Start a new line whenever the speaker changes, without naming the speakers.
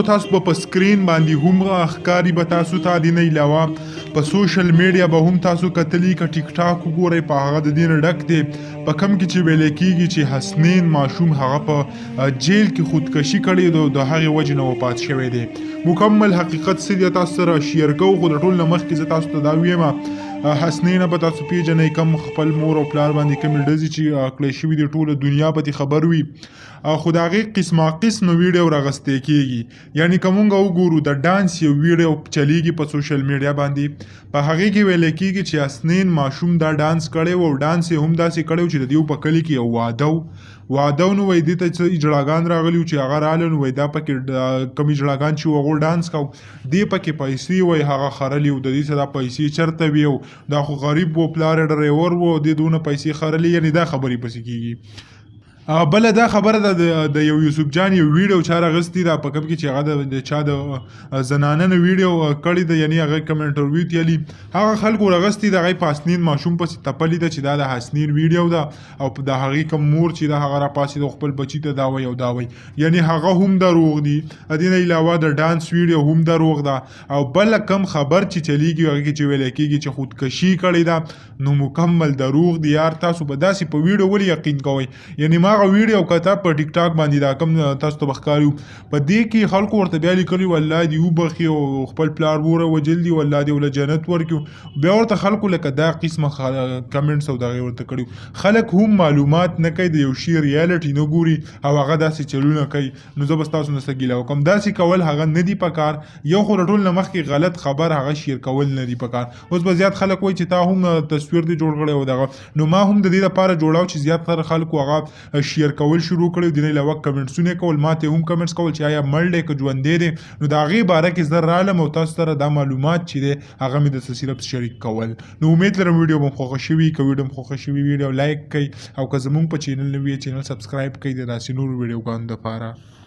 تاسو په سکرین باندې هم ښکاری به تاسو ته د نه علاوه په سوشل میډیا به هم تاسو کتلی که ټیک ټاک وګورئ په هغه د دې نه ډک دی په کم کې چې ویل کېږي چې حسنین ماشوم هغه په جیل کې خودکشي کړې د هغې وجې نه وفات شوی دی. مکمل حقیقت څه دی تاسو سره شیر کوو خو د ټول نه مخکې زه تاسو ته دا ویم حسنینه به تاسو پیژنئ کم خپل مور او پلار باندې کومې ډزې چې کړی شوي دي ټوله دنیا به خبر وي خو د هغې قسمه قسم ویډیو راغستی کېږي. یعنې که مونږ وګورو د ډانس یو ویډیو چلیږي په سوشل میډیا باندې په هغې کې ویلی کېږي چې حسنین ماشوم دا ډانس کړی و او ډانس یې هم داسې کړی و چې د دې په کلي کې یو واده نو وایي دې ته څه اجړاګان راغلي وو چې هغه راغله نو وایي دا پکې کوم اجړاګان چې و هغو ډانس کو دې پکې پیسې وایي هغه خرلي و د دې څه دا پیسې چېرته وي او دا خو غریب و پلار یې ډریور و دې دونه پیسې خرلي یعنې دا خبرې پسې کېږي. بله دا خبره ده د یو یوسف جان یو ویډیو چا راغستی ده په کوم کې چې هغه د چا د زنانه نه ویډیو کړی ده یعنې هغه کوم انټرویو تیلي هغه خلکو راغستی ده هغې په حسنین ماشوم پسې تپلي ده چې دا د حسنین ویډیو ده او د هغې کوم مور چې ده هغه راپاسېده او خپل بچي ته دا وایي او دا وایي یعنې هغه هم دروغ دي. د دې نه علاوه د ډانس ویډیو هم دروغ ده او بله کم خبر چې چلیږي هغې کې چې ویلی کېږي چې خودکشي کړې ده نو مکمل دروغ دي. یار تاسو به داسې په ویډیو ولې یقین کوئ یعنې ما هغه ویډیو کته په ټیک ټاک باندې دا کوم تاسو ته به ښکاري په دې کې خلکو ورته بیا لیکلي والله دې وبخي او خپل پلار وره وجل دي والله دې وله جنت ورکړي بیا ورته خلکو لکه دا قسمه کمنټس او دغې ورته کړي. خلک هم معلومات نه کوي د یو شي ریالټي نه ګوري او هغه داسې چلونه کوي. نو زه به ستاسو نه څه ګیله وکړم داسې کول هغه نه دي پکار یو خو د ټول نه مخکې غلط خبر هغه شیر کول نه دي پکار. اوس به زیات خلک وایي چې تا هم تصویر دې جوړ کړی او دغه نو ما هم د دې لپاره جوړاو چې زیاتره خلکو هغه شیر کول شروع کړی د نه علاوه کمنټسونه کول ماته هم کمنټس کول چې آیا مړ دی که ژوندی دی نو د هغې باره کې زه رالم او تاسو سره دا معلومات چې دی هغه مې درته صرف شریک کول. نو امید لرم ویډیو به مو خوښه شوي که ویډیو مو خوښه شوي ویډیو لایک کړئ او که زموږ په چینل نه وي چینل سبسکرایب کړئ د داسې نورو ویډیوګانو دپاره.